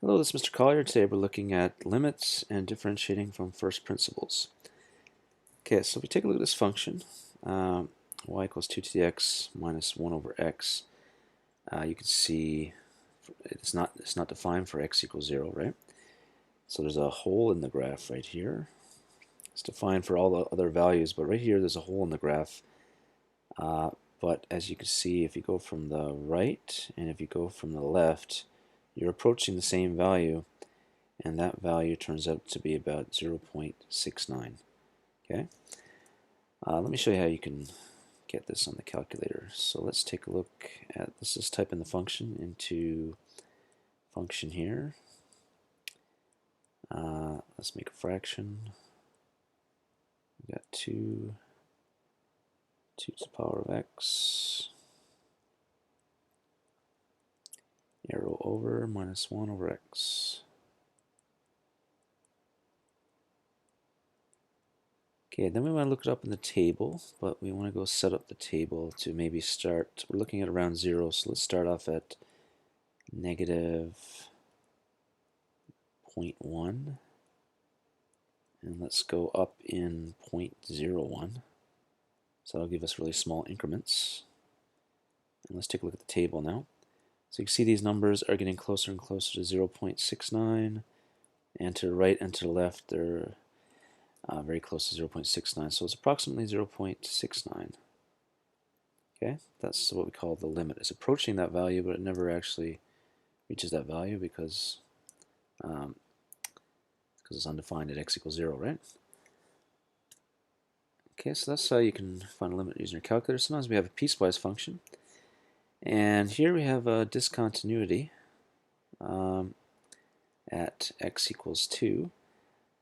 Hello, this is Mr. Collier. Today we're looking at limits and differentiating from first principles. Okay, so if we take a look at this function, y equals 2 to the x minus 1 over x, you can see it's not defined for x equals 0, right? So there's a hole in the graph right here. It's defined for all the other values, but right here there's a hole in the graph. But as you can see, if you go from the right and if you go from the left, you're approaching the same value, and that value turns out to be about 0.69. Okay, let me show you how you can get this on the calculator. So let's take a look at this. Let's type in the function into function here. Let's make a fraction. We got 2 to the power of x, arrow over, minus 1 over x. Okay, then we want to look it up in the table, but we want to go set up the table to maybe start. We're looking at around 0, so let's start off at negative 0.1, and let's go up in 0.01. So that'll give us really small increments. And let's take a look at the table now. So you can see these numbers are getting closer and closer to 0.69, and to the right and to the left they're very close to 0.69, so it's approximately 0.69. Okay, that's what we call the limit. It's approaching that value, but it never actually reaches that value because it's undefined at x equals 0, right? Okay, so that's how you can find a limit using your calculator. Sometimes we have a piecewise function, and here we have a discontinuity at x equals 2.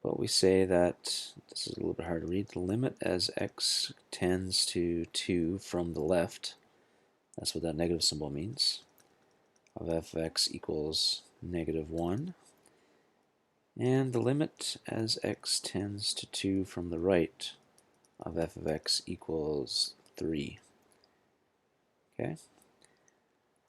But we say that, this is a little bit hard to read, the limit as x tends to 2 from the left, that's what that negative symbol means, of f of x equals negative 1. And the limit as x tends to 2 from the right of f of x equals 3. Okay?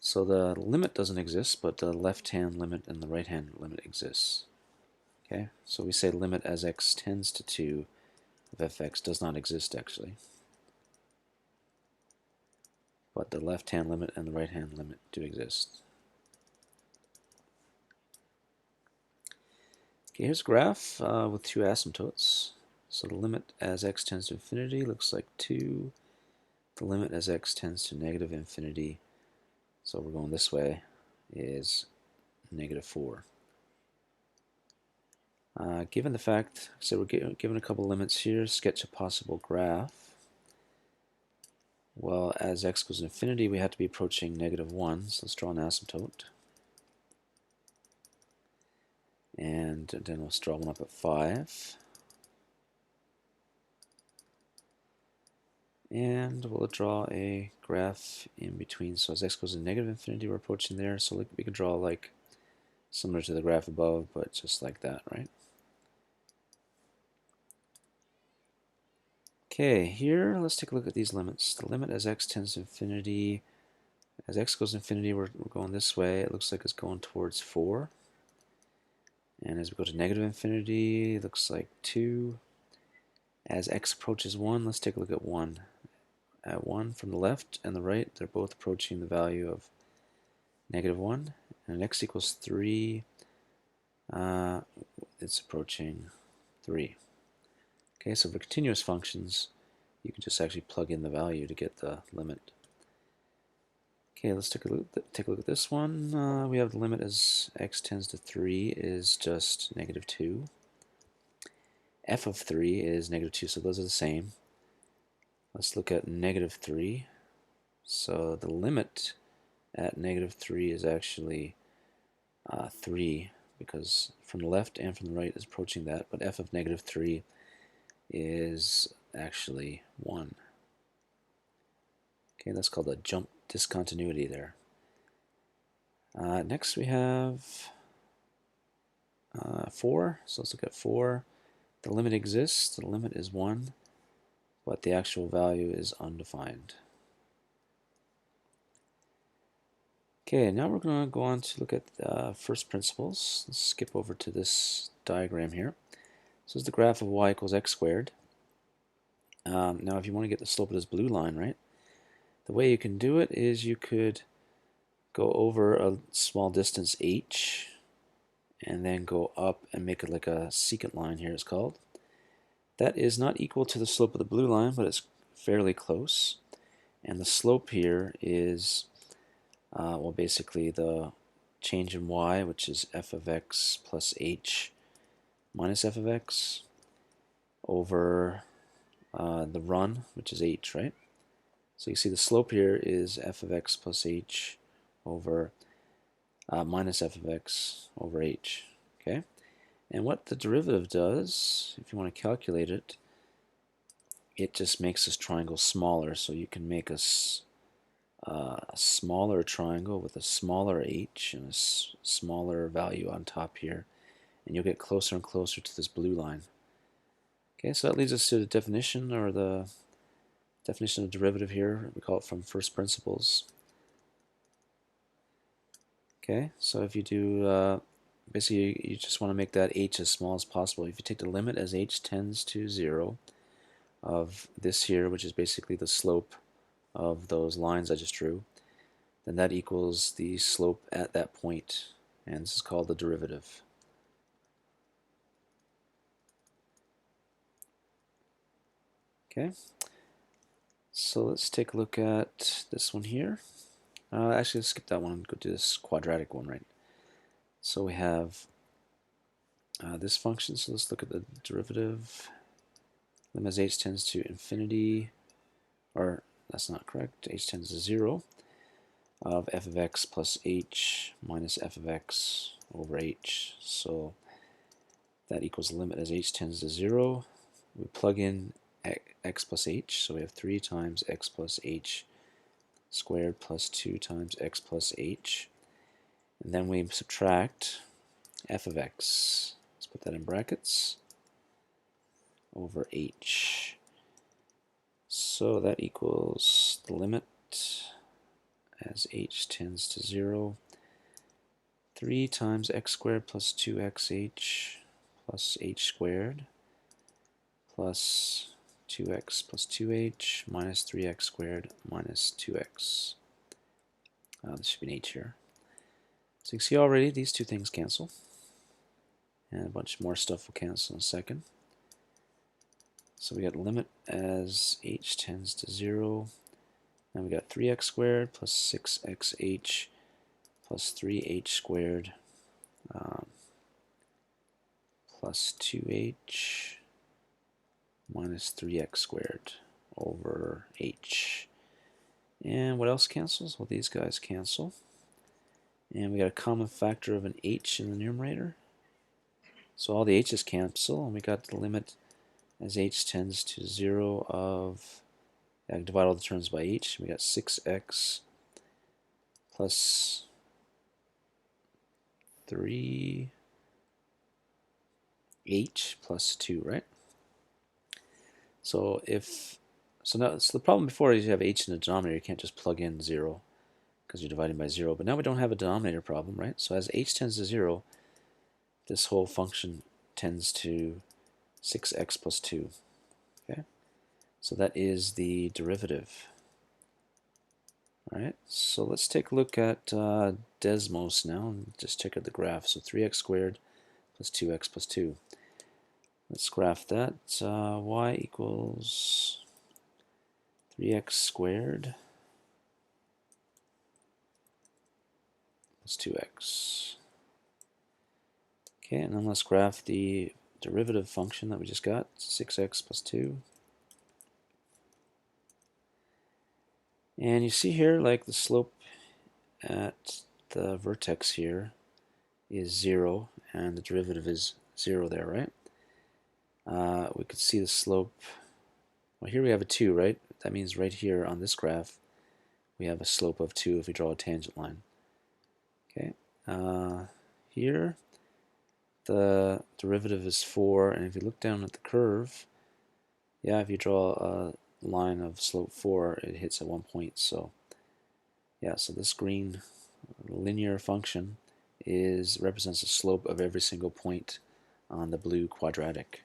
So the limit doesn't exist, but the left-hand limit and the right-hand limit exists. Okay? So we say limit as x tends to 2 of fx does not exist actually. But the left-hand limit and the right-hand limit do exist. Okay, here's a graph with two asymptotes. So the limit as x tends to infinity looks like 2. The limit as x tends to negative infinity, so we're going this way, is negative 4. Given the fact, so we're given a couple limits here, sketch a possible graph. Well, as x goes to infinity, we have to be approaching negative 1, so let's draw an asymptote. And then let's draw one up at 5. And we'll draw a graph in between. So as x goes to negative infinity, we're approaching there. So we can draw like similar to the graph above, but just like that, right? Okay, here let's take a look at these limits. The limit as x tends to infinity, as x goes to infinity, we're going this way. It looks like it's going towards 4. And as we go to negative infinity, it looks like 2. As x approaches 1, let's take a look at 1. At 1 from the left and the right, they're both approaching the value of negative 1. And at x equals 3, it's approaching 3. Okay, so for continuous functions, you can just actually plug in the value to get the limit. Okay, let's take a look at this one. We have the limit as x tends to 3 is just negative 2. F of 3 is negative 2, so those are the same. Let's look at negative 3. So the limit at negative 3 is actually 3, because from the left and from the right is approaching that, but f of negative 3 is actually 1. Okay, that's called a jump discontinuity there. Next we have 4, so let's look at 4. The limit exists, the limit is 1, but the actual value is undefined. Okay, now we're going to go on to look at first principles. Let's skip over to this diagram here. This is the graph of y equals x squared. Now if you want to get the slope of this blue line, right, the way you can do it is you could go over a small distance h and then go up and make it like a secant line here, it's called. That is not equal to the slope of the blue line, but it's fairly close. And the slope here is, well, basically the change in y, which is f of x plus h minus f of x, over the run, which is h, right? So you see the slope here is f of x plus h over minus f of x over h, okay? And what the derivative does, if you want to calculate it, it just makes this triangle smaller. So you can make a smaller triangle with a smaller h and a smaller value on top here, and you'll get closer and closer to this blue line. Okay, so that leads us to the definition, or the definition of derivative here. We call it from first principles. Okay, so if you do, basically you just want to make that h as small as possible. If you take the limit as h tends to 0 of this here, which is basically the slope of those lines I just drew, then that equals the slope at that point, and this is called the derivative. Okay, so let's take a look at this one here. Actually, let's skip that one and go do this quadratic one, right? So we have this function, so let's look at the derivative. Limit as h tends to infinity, or that's not correct, h tends to 0, of f of x plus h minus f of x over h. So that equals the limit as h tends to 0. We plug in x plus h, so we have 3 times x plus h squared plus 2 times x plus h. And then we subtract f of x. Let's put that in brackets, over h. So that equals the limit as h tends to 0, 3 times x squared plus 2xh plus h squared plus 2x plus 2h minus 3x squared minus 2x. This should be an h here. So you can see already these two things cancel, and a bunch more stuff will cancel in a second. So we got limit as h tends to 0. Then we got 3x squared plus 6xh plus 3h squared plus 2h minus 3x squared over h. And what else cancels? Well, these guys cancel. And we got a common factor of an h in the numerator. So all the h's cancel, and we got the limit as h tends to 0 of, I divide all the terms by h. We got 6x plus 3h plus 2, right? So now, so the problem before is you have h in the denominator. You can't just plug in 0 because you're dividing by 0. But now we don't have a denominator problem, right? So as h tends to 0, this whole function tends to 6x plus 2. Okay, so that is the derivative. All right, so let's take a look at Desmos now and just check out the graph. So 3x squared plus 2x plus 2. Let's graph that. Y equals 3x squared plus 2x. Okay, and then let's graph the derivative function that we just got, 6x plus 2. And you see here, like, the slope at the vertex here is 0, and the derivative is 0 there, right? We could see the slope. Well, here we have a 2, right? That means right here on this graph, we have a slope of 2 if we draw a tangent line. Okay, here the derivative is 4, and if you look down at the curve, yeah, if you draw a line of slope 4, it hits at one point. So yeah, so this green linear function represents the slope of every single point on the blue quadratic